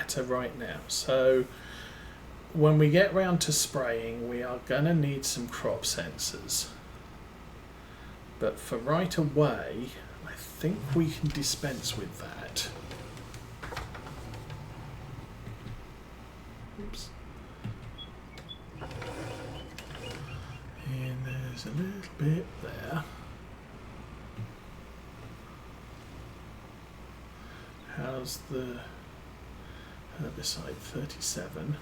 matter right now. So when we get round to spraying, we are going to need some crop sensors. But for right away, I think we can dispense with that. Oops. And there's a little bit there. How's the herbicide? 37.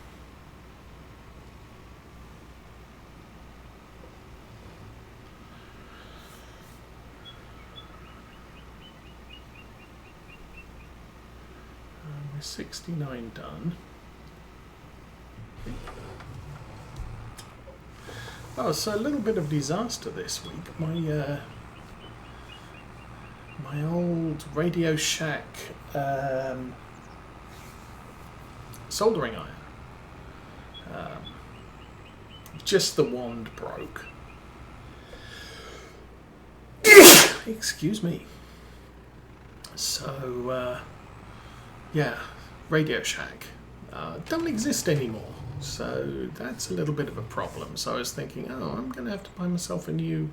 We're 69 done. Oh, so a little bit of disaster this week. My old Radio Shack soldering iron. Just the wand broke. Excuse me. So, yeah, Radio Shack don't exist anymore. So that's a little bit of a problem. So I was thinking, oh, I'm going to have to buy myself a new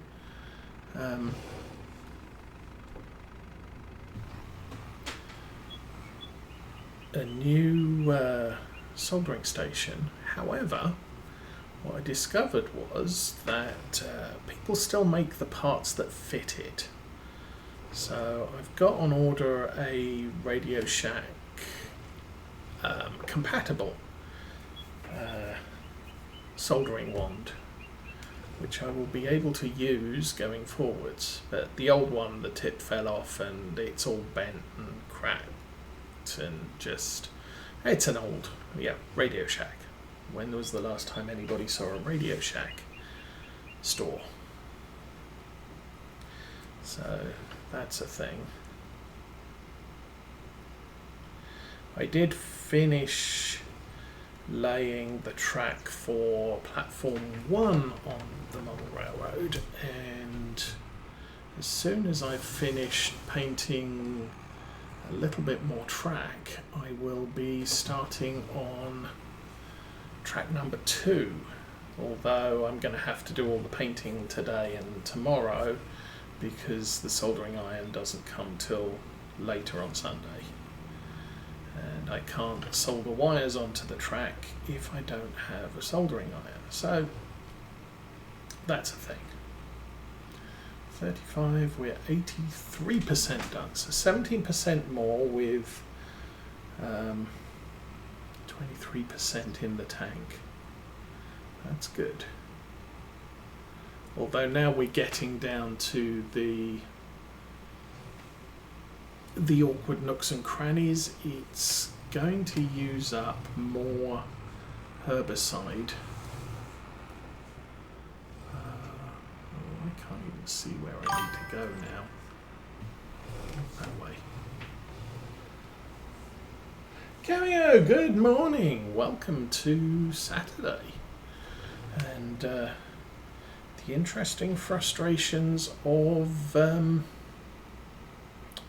soldering station. However, what I discovered was that people still make the parts that fit it. So I've got on order a Radio Shack compatible soldering wand, which I will be able to use going forwards. But the old one, the tip fell off and it's all bent and cracked and just, it's an old, Radio Shack. When was the last time anybody saw a Radio Shack store? So that's a thing. I did finish laying the track for platform 1 on the model railroad, and as soon as I've finished painting a little bit more track, I will be starting on track number 2, although I'm going to have to do all the painting today and tomorrow because the soldering iron doesn't come till later on Sunday. And I can't solder wires onto the track if I don't have a soldering iron. So that's a thing. 35, we're 83% done. So 17% more with 23% in the tank. That's good. Although now we're getting down to the awkward nooks and crannies, it's going to use up more herbicide. I can't even see where I need to go now. That way. Cameo, good morning. Welcome to Saturday. And the interesting frustrations of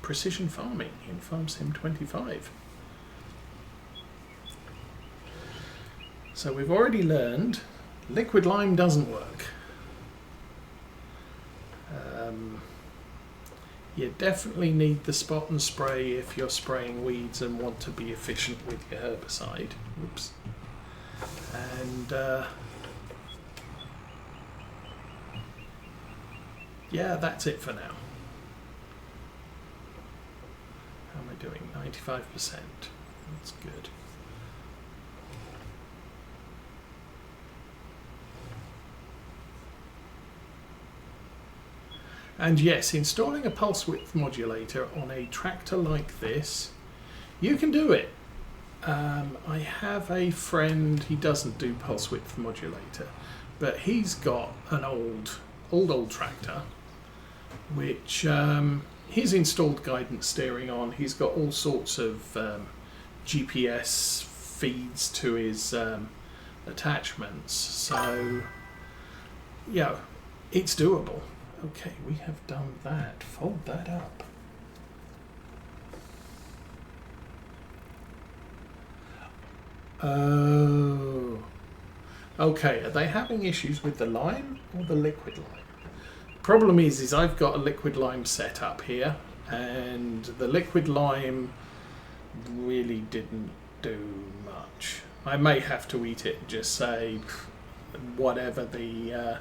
precision farming in FarmSim 25. So we've already learned liquid lime doesn't work. You definitely need the spot and spray if you're spraying weeds and want to be efficient with your herbicide. Oops. And yeah, that's it for now. How am I doing? 95%. That's good. And yes, installing a pulse width modulator on a tractor like this, you can do it. I have a friend, he doesn't do pulse width modulator, but he's got an old tractor, which he's installed guidance steering on. He's got all sorts of GPS feeds to his attachments. So, yeah, it's doable. Okay, we have done that. Fold that up. Oh. Okay, are they having issues with the lime or the liquid lime? Problem is I've got a liquid lime set up here, and the liquid lime really didn't do much. I may have to eat it and just say whatever the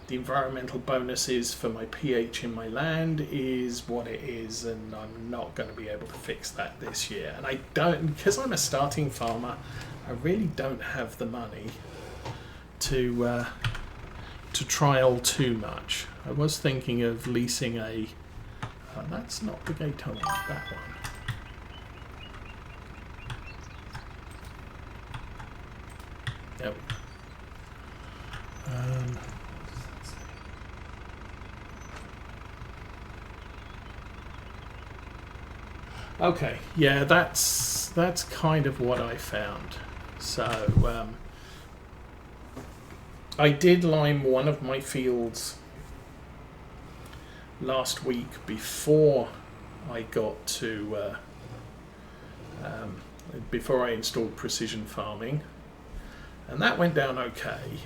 environmental bonus is for my pH in my land is what it is, and I'm not going to be able to fix that this year. And I don't, because I'm a starting farmer, I really don't have the money to trial too much. I was thinking of leasing a. That's not the gate I want. That one. There we go. Okay, yeah, that's kind of what I found. So I did lime one of my fields last week before I got to before I installed precision farming, and that went down okay.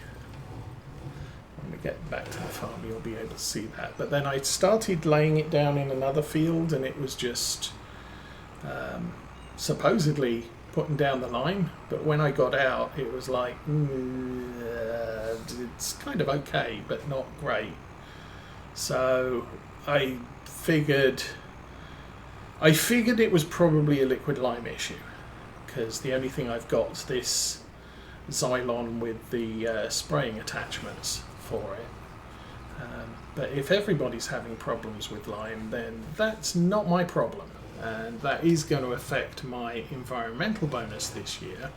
When we get back to the farm, you'll be able to see that. But then I started laying it down in another field, and it was just supposedly putting down the lime, but when I got out it was like it's kind of okay but not great. So I figured it was probably a liquid lime issue, because the only thing I've got is this Xylon with the spraying attachments for it. But if everybody's having problems with lime, then that's not my problem. And that is going to affect my environmental bonus this year.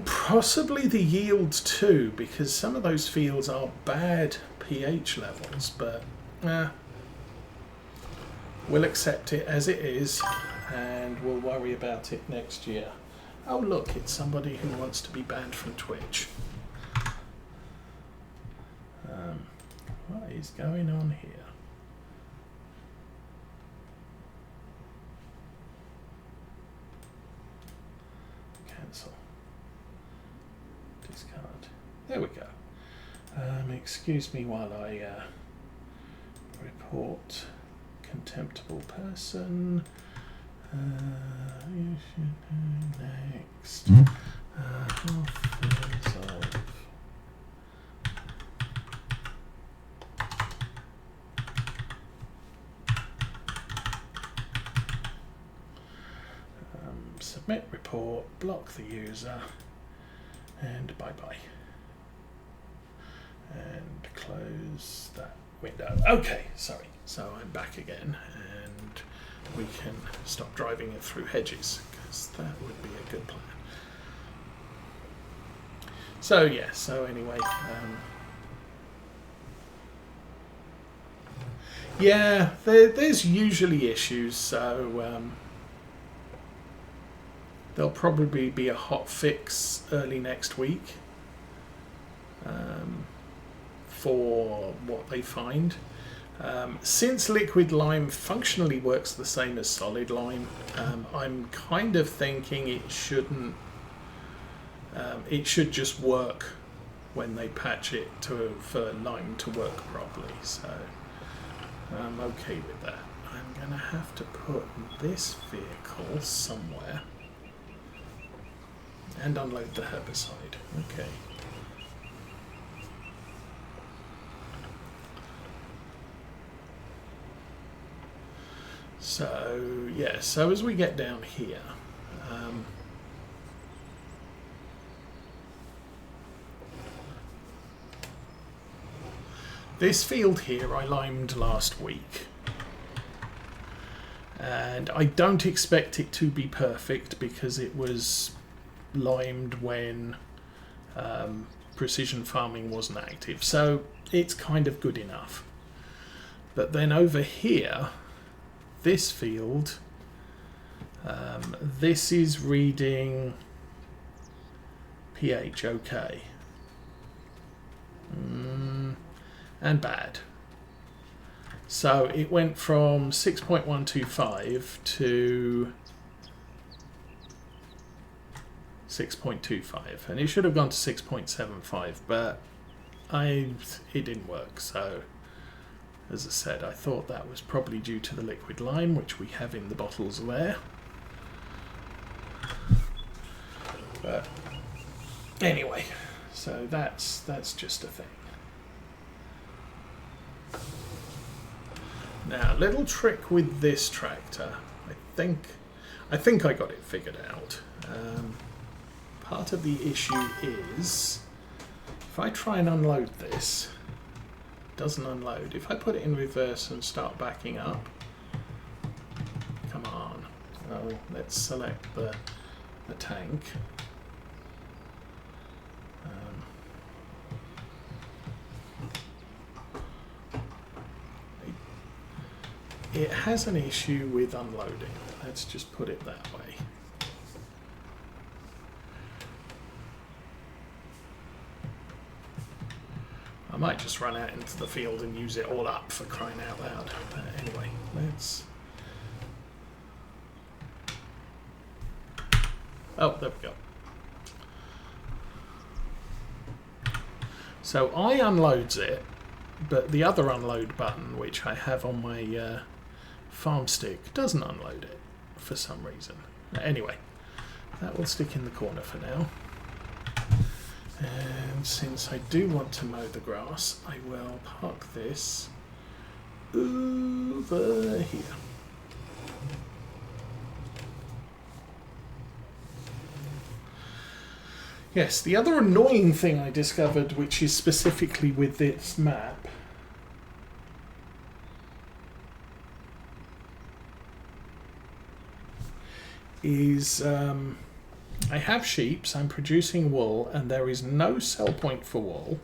Possibly the yields too, because some of those fields are bad pH levels, but we'll accept it as it is, and we'll worry about it next year. Oh look, it's somebody who wants to be banned from Twitch. What is going on here? Cancel. Discard. There we go. Excuse me while I report contemptible person. You should know next. Offers of submit report, block the user, and bye-bye. And close that window. Okay, sorry. So I'm back again, and we can stop driving it through hedges, because that would be a good plan. So yeah, so anyway, yeah, there's usually issues, so there'll probably be a hot fix early next week for what they find. Since liquid lime functionally works the same as solid lime, I'm kind of thinking it shouldn't. It should just work when they patch it for lime to work properly. So I'm okay with that. I'm going to have to put this vehicle somewhere and unload the herbicide. Okay. So yeah, so as we get down here, this field here I limed last week, and I don't expect it to be perfect because it was limed when precision farming wasn't active, so it's kind of good enough. But then over here, this field, this is reading pH okay, and bad. So it went from 6.125 to 6.25, and it should have gone to 6.75, but it didn't work. So as I said, I thought that was probably due to the liquid lime, which we have in the bottles there. But anyway, so that's just a thing. Now, a little trick with this tractor. I think I got it figured out. Part of the issue is if I try and unload this, it doesn't unload. If I put it in reverse and start backing up, come on. Oh, let's select the tank. It has an issue with unloading. Let's just put it that way. I might just run out into the field and use it all up, for crying out loud. Anyway, let's... Oh, there we go. So I unloads it, but the other unload button, which I have on my farm stick, doesn't unload it for some reason. Anyway, that will stick in the corner for now. And since I do want to mow the grass, I will park this over here. Yes, the other annoying thing I discovered, which is specifically with this map, is I have sheep, so I'm producing wool, and there is no sell point for wool,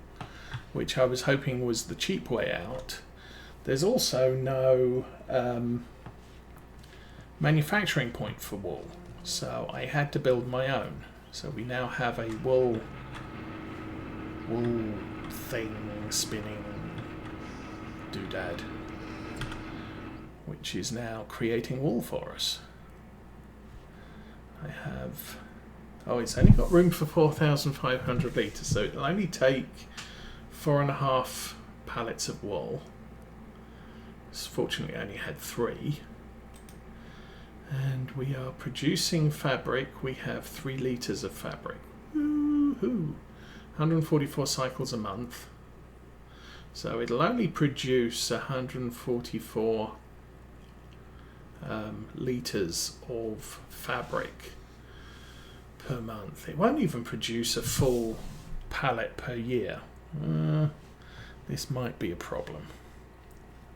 which I was hoping was the cheap way out. There's also no manufacturing point for wool, so I had to build my own. So we now have a wool thing spinning doodad, which is now creating wool for us. I have... Oh, it's only got room for 4,500 litres, so it'll only take 4.5 pallets of wool. Fortunately, I only had 3. And we are producing fabric. We have 3 litres of fabric. Woohoo! 144 cycles a month. So it'll only produce 144 litres of fabric per month. It won't even produce a full pallet per year. This might be a problem.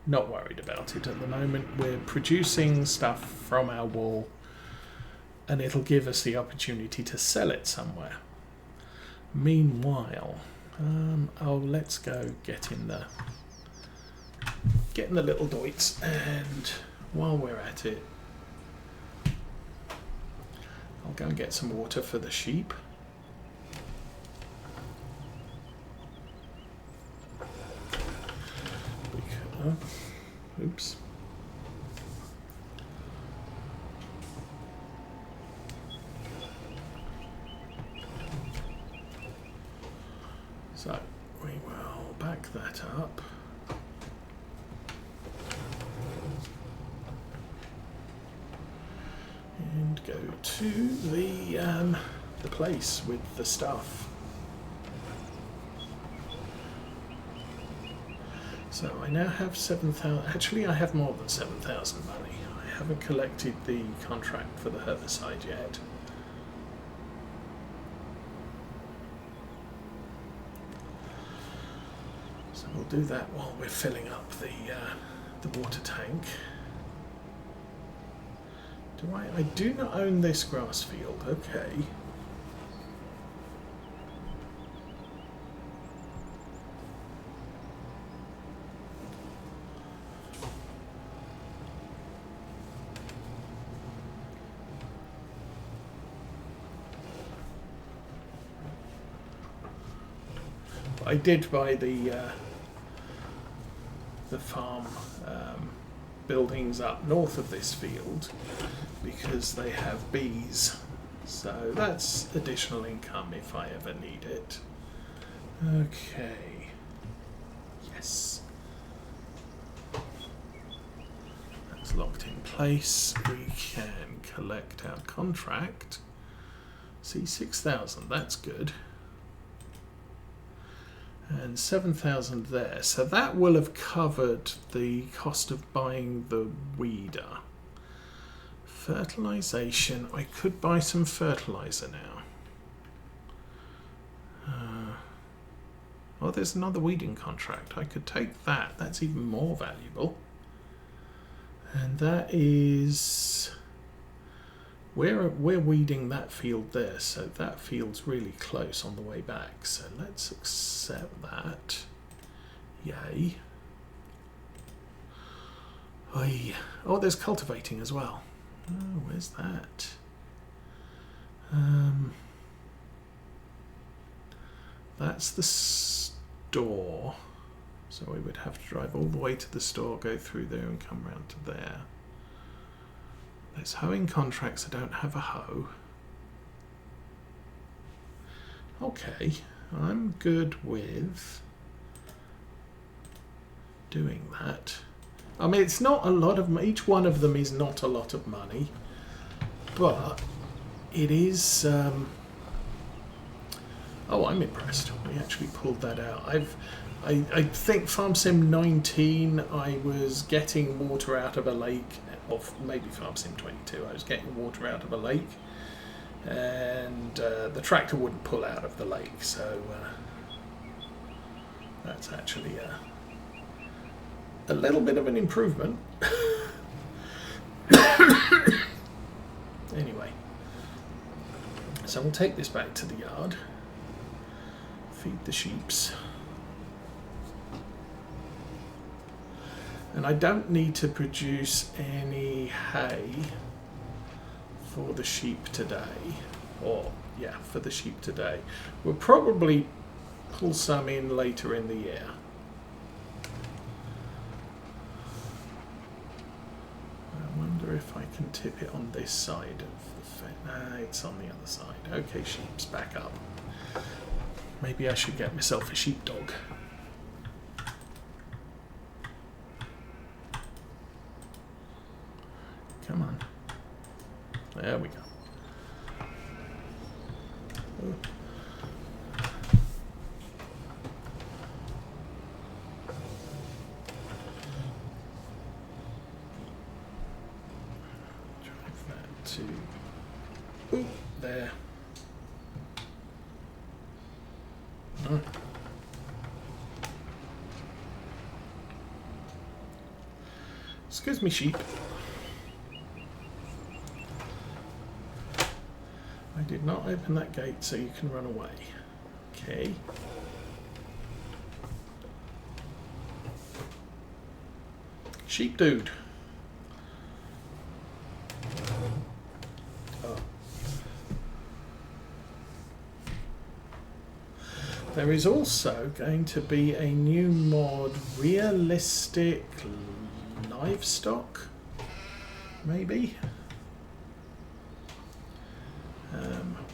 Not worried about it at the moment. We're producing stuff from our wool, and it'll give us the opportunity to sell it somewhere. Meanwhile, let's go get in the little doits, and while we're at it, I'll go and get some water for the sheep. Oops. So we will back that up. And go to the place with the stuff. So I now have 7,000. Actually, I have more than 7,000 money. I haven't collected the contract for the herbicide yet. So we'll do that while we're filling up the water tank. I do not own this grass field. Okay. I did buy the farm buildings up north of this field because they have bees, So that's additional income if I ever need it. Okay. Yes. That's locked in place. We can collect our contract. See, 6,000, that's good. And 7,000 there. So that will have covered the cost of buying the weeder. Fertilization, I could buy some fertilizer now. Oh, there's another weeding contract. I could take that. That's even more valuable. And that is... We're weeding that field there, so that field's really close on the way back. So let's accept that. Yay. Oy. Oh, there's cultivating as well. Oh, where's that? That's the store. So we would have to drive all the way to the store, go through there and come round to there. There's hoeing contracts. I don't have a hoe. Okay, I'm good with doing that. I mean, it's not a lot of, each one of them is not a lot of money, but it is, oh, I'm impressed. We actually pulled that out. I think Farm Sim 19, I was getting water out of a lake, or maybe Farm Sim 22, I was getting water out of a lake, and the tractor wouldn't pull out of the lake, so that's actually a little bit of an improvement. Anyway, so we'll take this back to the yard, feed the sheeps. And I don't need to produce any hay for the sheep today. Or, yeah, for the sheep today. We'll probably pull some in later in the year. I wonder if I can tip it on this side of the fence. It's on the other side. Okay, sheep's back up. Maybe I should get myself a sheepdog. Come on. There we go. Oh. Drive that to... Ooh, there. Oh. Excuse me, sheep. I did not open that gate so you can run away. Okay. Sheep dude. Oh. There is also going to be a new mod, realistic livestock, maybe?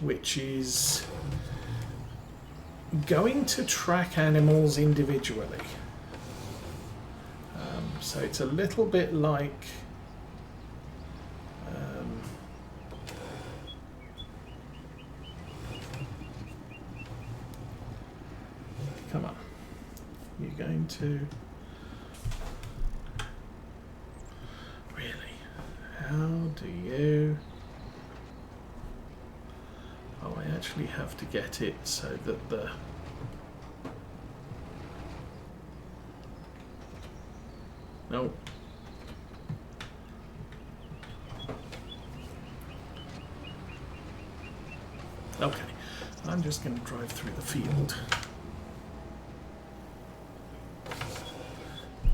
Which is going to track animals individually. So it's a little bit like come on, you're going to really, how do you... Oh, I actually have to get it so that the... No. Okay, I'm just going to drive through the field.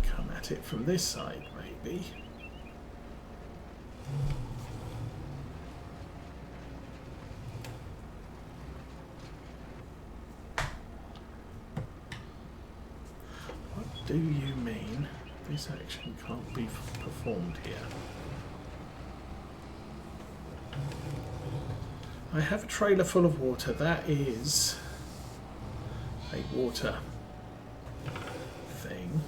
Come at it from this side, maybe. Do you mean this action can't be performed here? I have a trailer full of water. That is a water thing.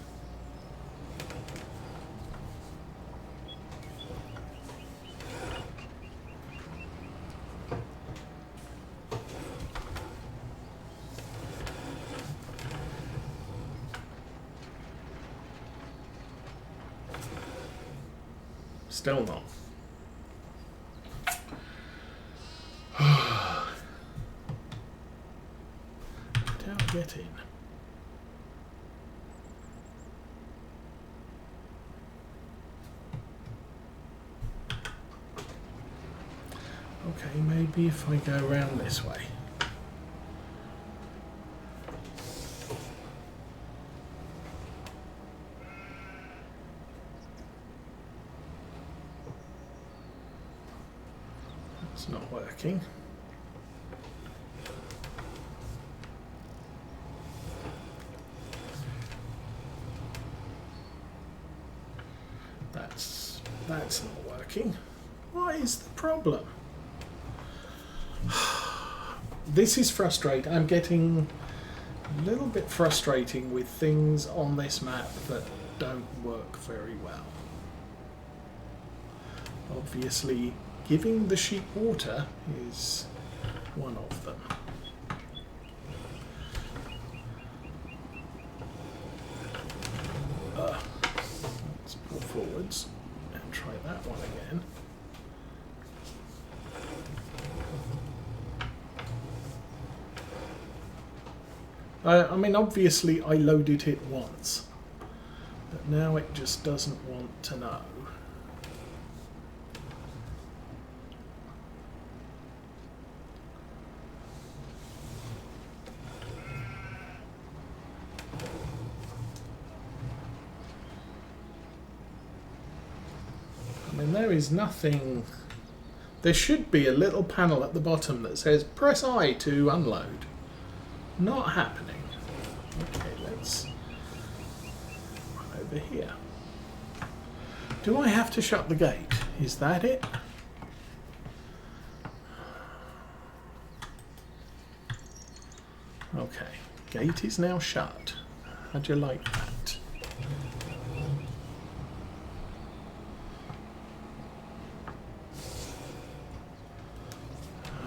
Still not. Don't get in. Okay, maybe if I go around this way. It's not working. That's not working. What is the problem? This is frustrating. I'm getting a little bit frustrating with things on this map that don't work very well. Obviously, giving the sheep water is one of them. Let's pull forwards and try that one again. I mean, obviously I loaded it once, but now it just doesn't want to know. I mean, there is nothing. There should be a little panel at the bottom that says press I to unload. Not happening. Okay, let's run over here. Do I have to shut the gate? Is that it? Okay, gate is now shut. How'd you like that?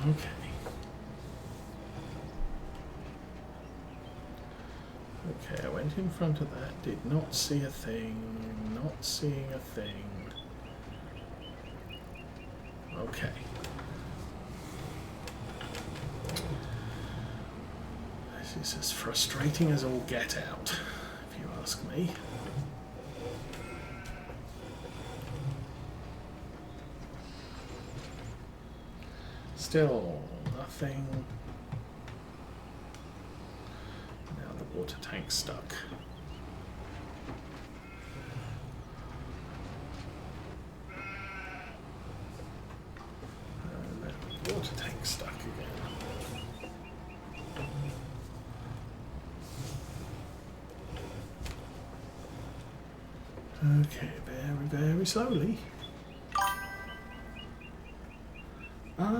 Okay. Okay, I went in front of that, did not see a thing, not seeing a thing. Okay. This is as frustrating as all get out, if you ask me. Still nothing. Now the water tank's stuck. Now the water tank's stuck again. Okay, very, very slowly.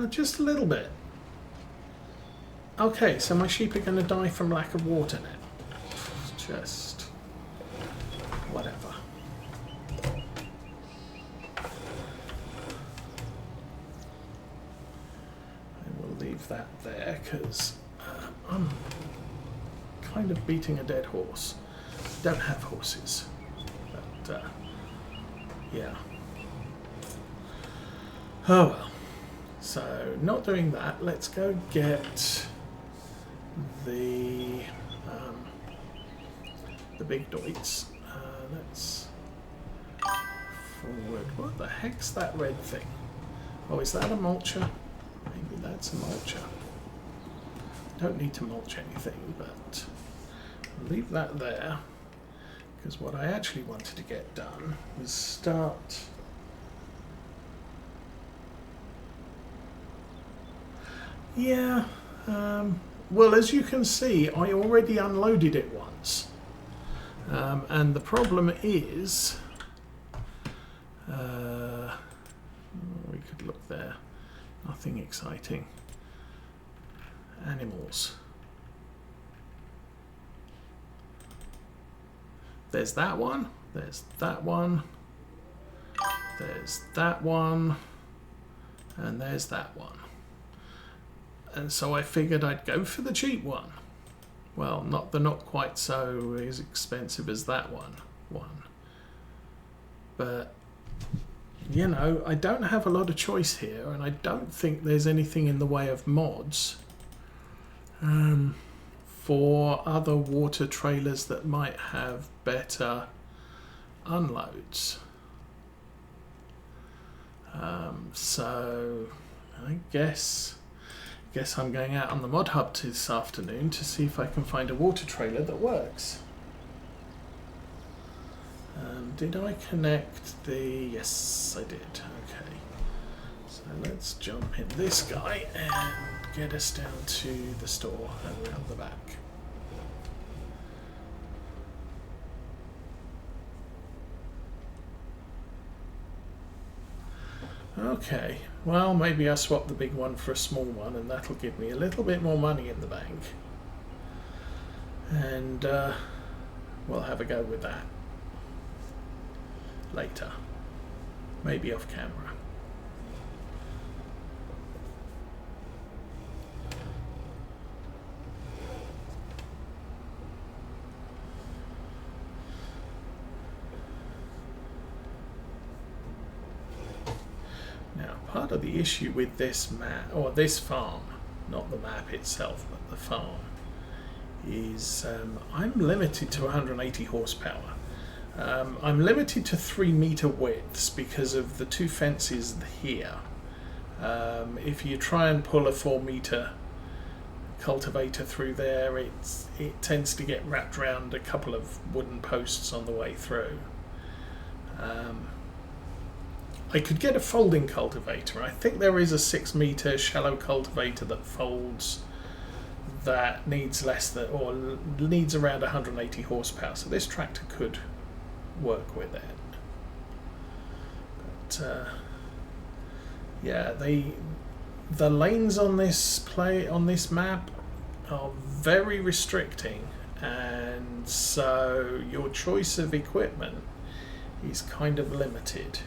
Just a little bit. Okay, so my sheep are going to die from lack of water now. Just whatever. I will leave that there because I'm kind of beating a dead horse. Don't have horses, but yeah. Oh well. So, not doing that, let's go get the big doits. Let's forward. What the heck's that red thing? Oh, is that a mulcher? Maybe that's a mulcher. Don't need to mulch anything, but I'll leave that there. Because what I actually wanted to get done was start... Yeah, well, as you can see, I already unloaded it once. And the problem is, we could look there, nothing exciting. animals. There's that one, there's that one, there's that one, and there's that one. And so I figured I'd go for the cheap one. Well, not quite so as expensive as that one. But, you know, I don't have a lot of choice here, and I don't think there's anything in the way of mods for other water trailers that might have better unloads. So I guess I'm going out on the mod hub this afternoon to see if I can find a water trailer that works. Did I connect the... Yes, I did. Okay. So let's jump in this guy and get us down to the store and around the back. Okay, well, maybe I'll swap the big one for a small one, and that'll give me a little bit more money in the bank. And we'll have a go with that later, maybe off camera. Now, part of the issue with this map, or this farm, not the map itself, but the farm, is I'm limited to 180 horsepower. I'm limited to 3-meter widths because of the two fences here. If you try and pull a 4-meter cultivator through there, it tends to get wrapped around a couple of wooden posts on the way through. I could get a folding cultivator. I think there is a 6-meter shallow cultivator that folds that needs less than, or needs around 180 horsepower. So this tractor could work with it. But yeah, the lanes on this map are very restricting, and so your choice of equipment is kind of limited.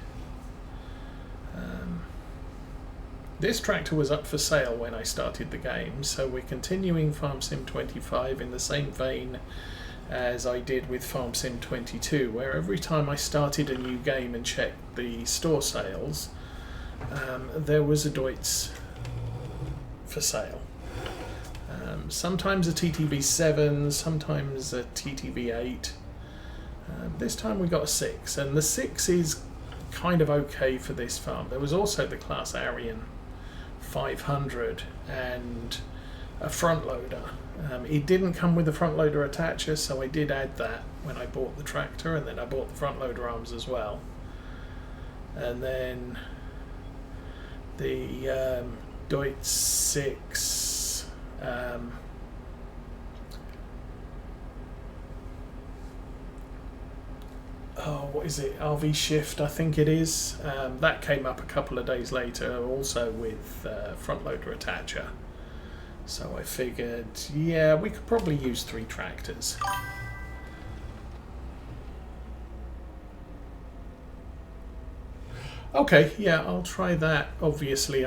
This tractor was up for sale when I started the game, so we're continuing Farm Sim 25 in the same vein as I did with Farm Sim 22, where every time I started a new game and checked the store sales, there was a Deutz for sale. Sometimes a TTV7, sometimes a TTV8. This time we got a 6, and the 6 is kind of okay for this farm. There was also the Class Arian 500 and a front loader. It didn't come with the front loader attacher, so I did add that when I bought the tractor, and then I bought the front loader arms as well. And then the Deutz 6 what is it? RV Shift, I think it is. That came up a couple of days later, also with front loader attacher. So I figured, yeah, we could probably use 3 tractors. Okay, yeah, I'll try that, obviously.